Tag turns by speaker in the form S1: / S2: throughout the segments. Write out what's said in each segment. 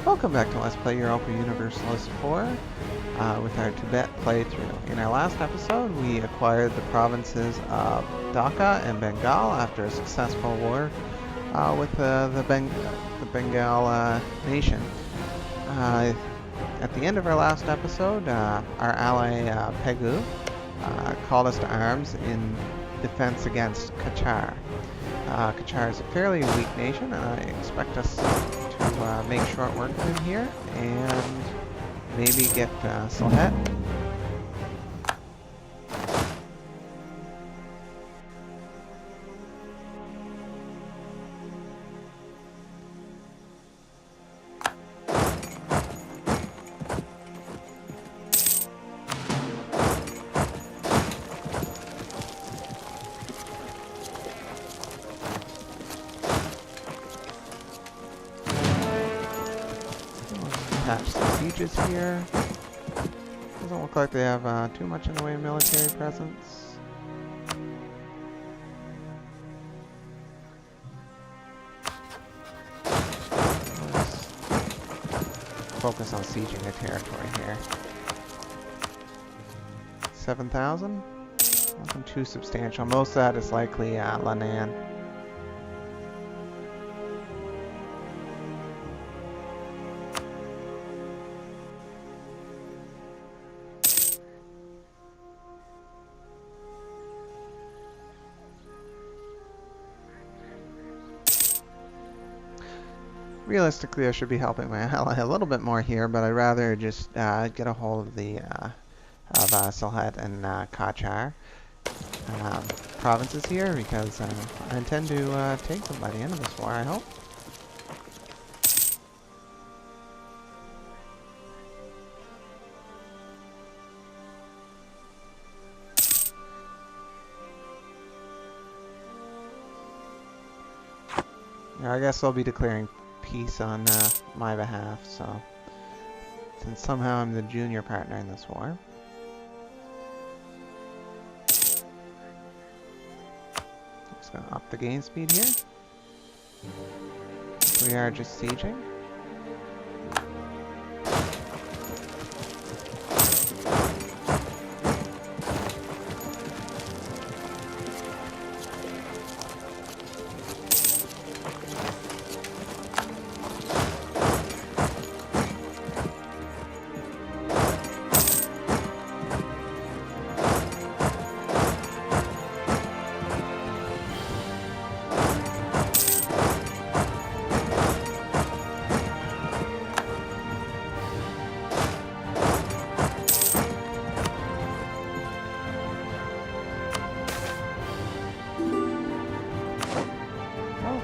S1: Welcome back to Let's Play Europa Universalis 4 with our Tibet playthrough. In our last episode, we acquired the provinces of Dhaka and Bengal after a successful war with the Bengal nation. At the end of our last episode, our ally Pegu called us to arms in defense against Kachar. Kachar is a fairly weak nation, and I expect us to make short work of him here, and maybe get Sylhet. Attach some sieges here. Doesn't look like they have too much in the way of military presence. Let's focus on sieging the territory here. 7,000? Nothing too substantial. Most of that is likely Lannan. Realistically, I should be helping my ally a little bit more here, but I'd rather just get a hold of the Sylhet and Kachar provinces here, because I intend to take them by the end of this war, I hope. Yeah, I guess I'll be declaring peace on my behalf, so since somehow I'm the junior partner in this war. Just gonna up the gain speed here. We are just sieging.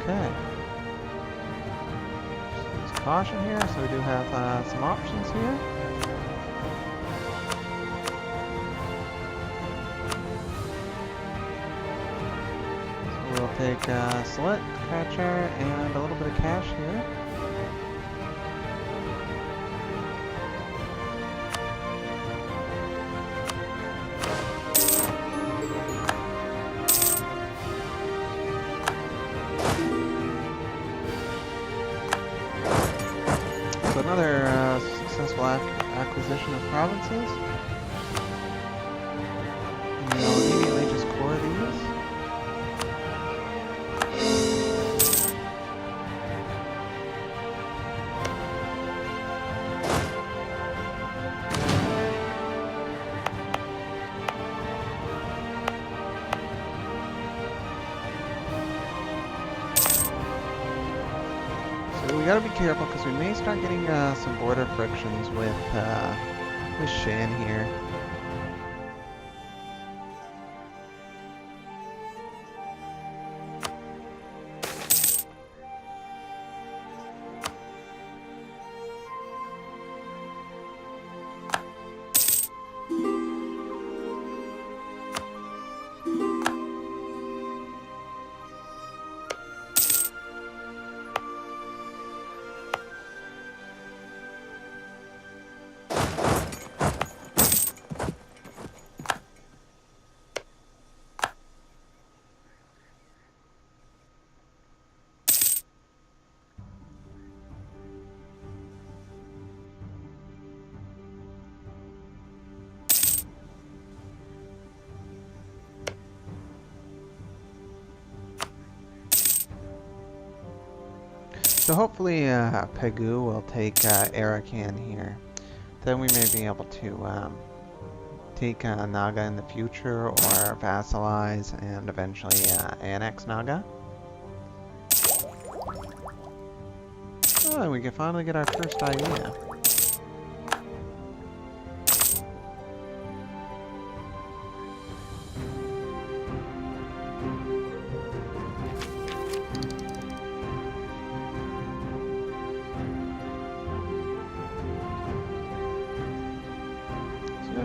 S1: Okay. Just caution here, so we do have some options here. So we'll take Sylhet, Kachar, and a little bit of cash here. So another successful acquisition of provinces. And we'll immediately just core these. So we gotta be careful because we may start getting some border frictions with Shan here. So hopefully Pegu will take Arakan here. Then we may be able to take Naga in the future, or vassalize and eventually annex Naga. Oh, and we can finally get our first idea.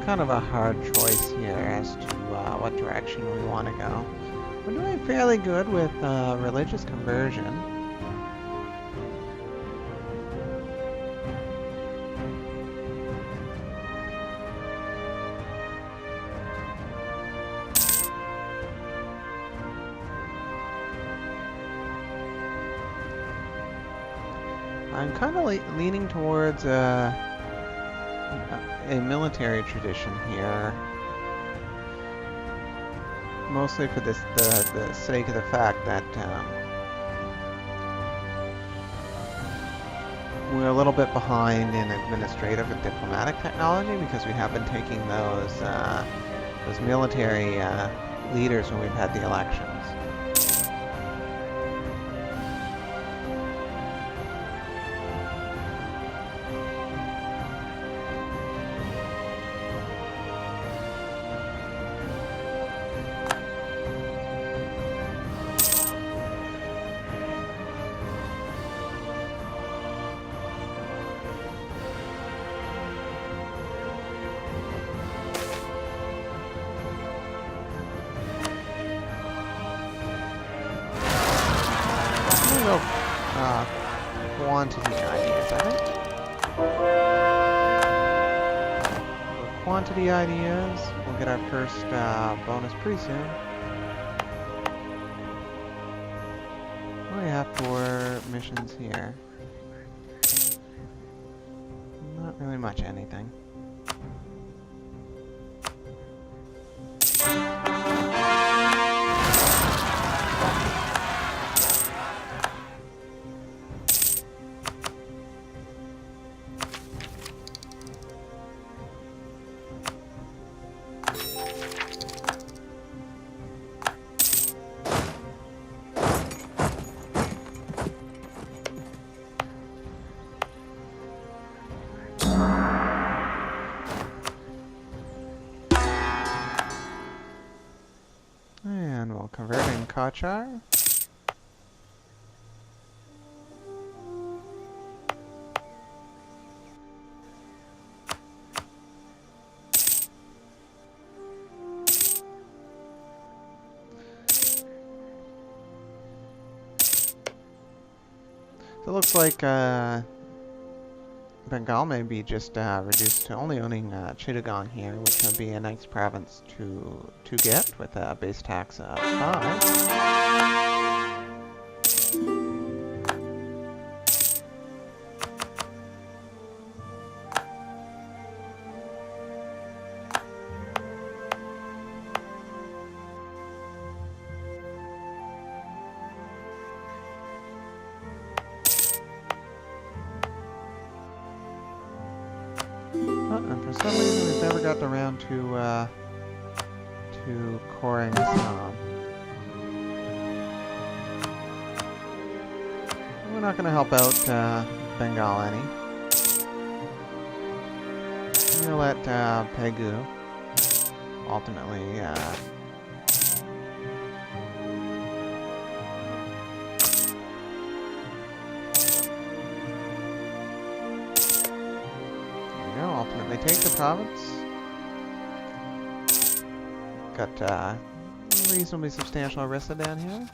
S1: Kind of a hard choice here as to what direction we want to go. We're doing fairly good with religious conversion. I'm kind of leaning towards a military tradition here, mostly for the sake of the fact that we're a little bit behind in administrative and diplomatic technology, because we have been taking those military leaders when we've had the elections. Quantity ideas, I think. So quantity ideas, we'll get our first bonus pretty soon. What do we have for missions here? Not really much anything. And we'll convert in Kachar. So it looks like Bengal may be just reduced to only owning Chittagong here, which would be a nice province to get with a base tax of 5. And for some reason we've never got around to coring Assam. We're not going to help out Bengal any. I'm going to let Pegu ultimately ultimately take the province. Got reasonably substantial Orissa down here.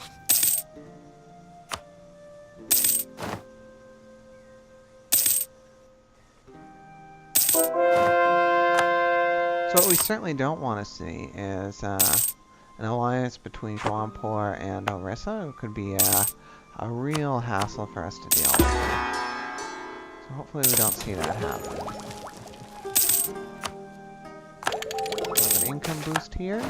S1: So what we certainly don't want to see is an alliance between Jaunpur and Orissa. It could be a real hassle for us to deal with. So hopefully we don't see that happen. Income boost here.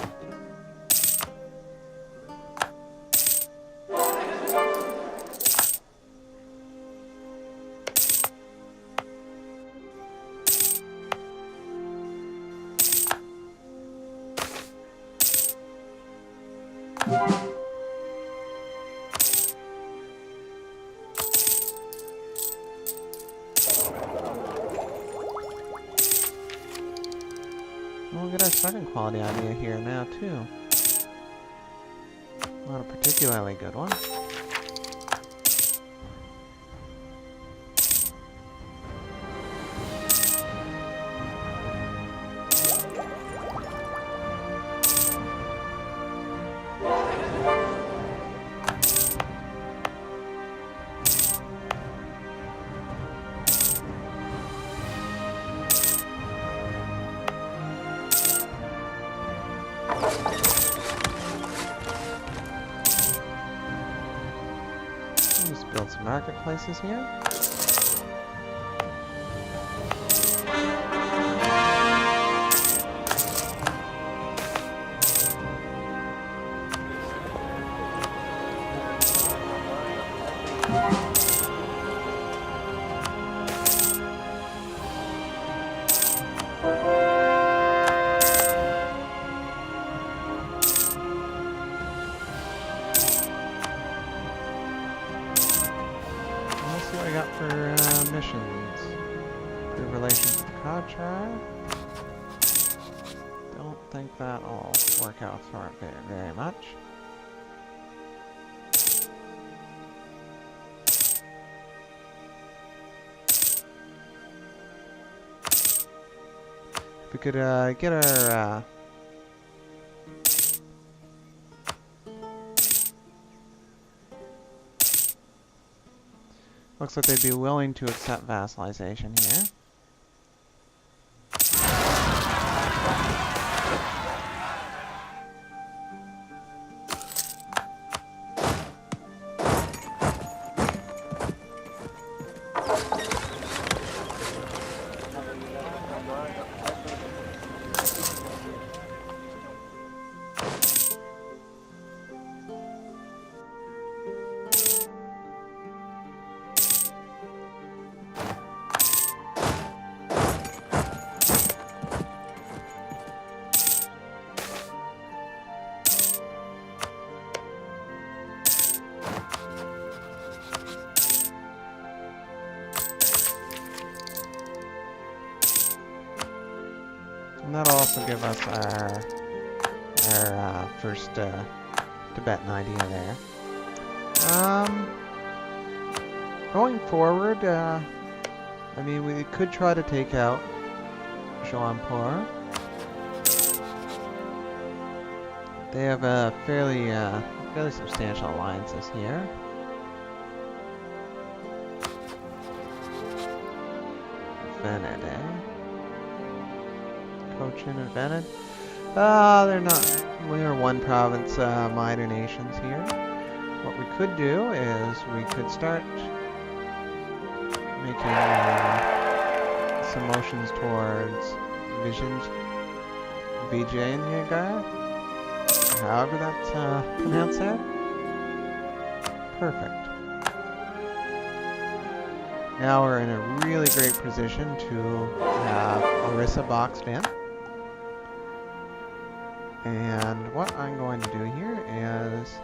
S1: we get our second quality idea here now, too. Not a particularly good one. Just build some marketplaces here. Let's see what I got for missions. Good relations with Contra. Don't think that'll work out for it very much. If we could get our looks like they'd be willing to accept vassalization here. And that'll also give us our first Tibetan idea there. Going forward, I mean, we could try to take out Jaunpur. They have a fairly substantial alliances here. Vened, eh? Cochin and Vened. They're not. We're one province minor nations here. What we could do is we could start making some motions towards Vijayanagara. However that's pronounced there. Perfect. Now we're in a really great position to have Orissa boxed in. And what I'm going to do here is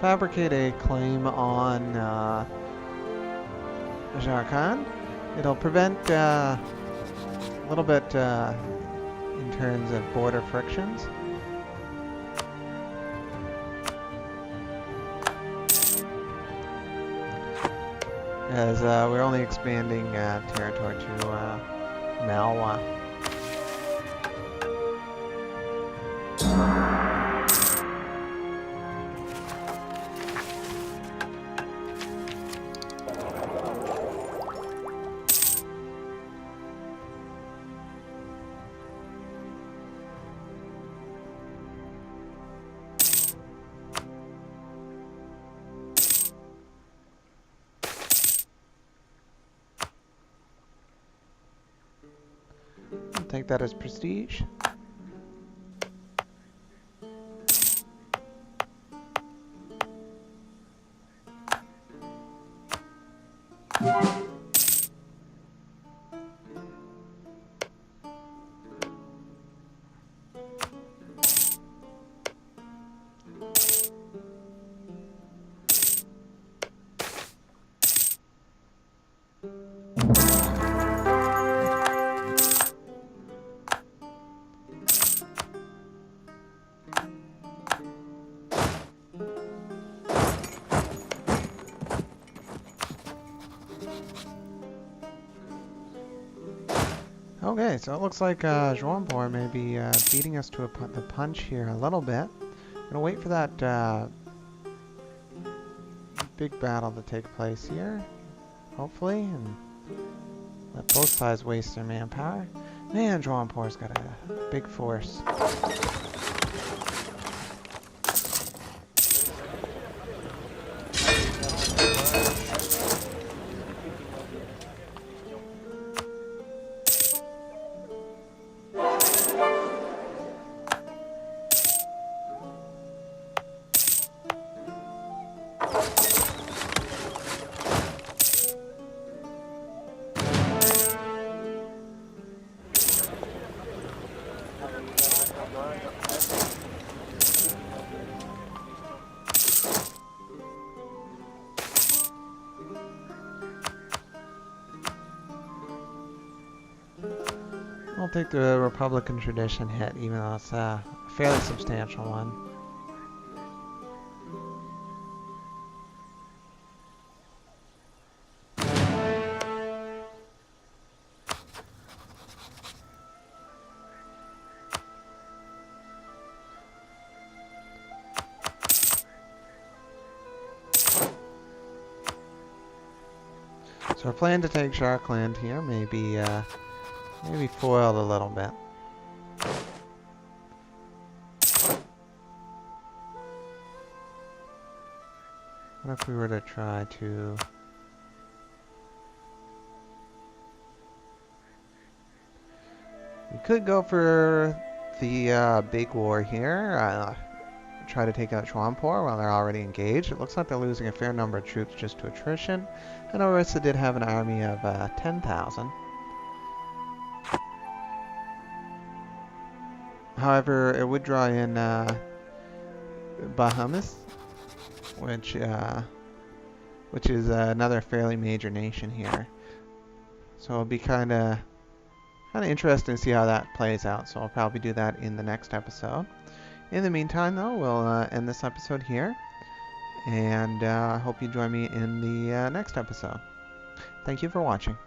S1: fabricate a claim on Jharkhand. It'll prevent a little bit in terms of border frictions. As we're only expanding territory to Malwa. Take that as prestige. Okay, so it looks like Zhuangpo may be beating us to the punch here a little bit. Gonna wait for that big battle to take place here, hopefully, and let both sides waste their manpower. Man, Zhuangpo's got a big force. I'll take the Republican tradition hit, even though it's a fairly substantial one. So our plan to take Sharkland here maybe foiled a little bit. What if we were to try to... We could go for the big war here. Try to take out Zhuangpo while they're already engaged. It looks like they're losing a fair number of troops just to attrition. And Orissa did have an army of 10,000. However, it would draw in Bahamas, which is another fairly major nation here. So it'll be kind of interesting to see how that plays out. So I'll probably do that in the next episode. In the meantime, though, we'll end this episode here, and I hope you join me in the next episode. Thank you for watching.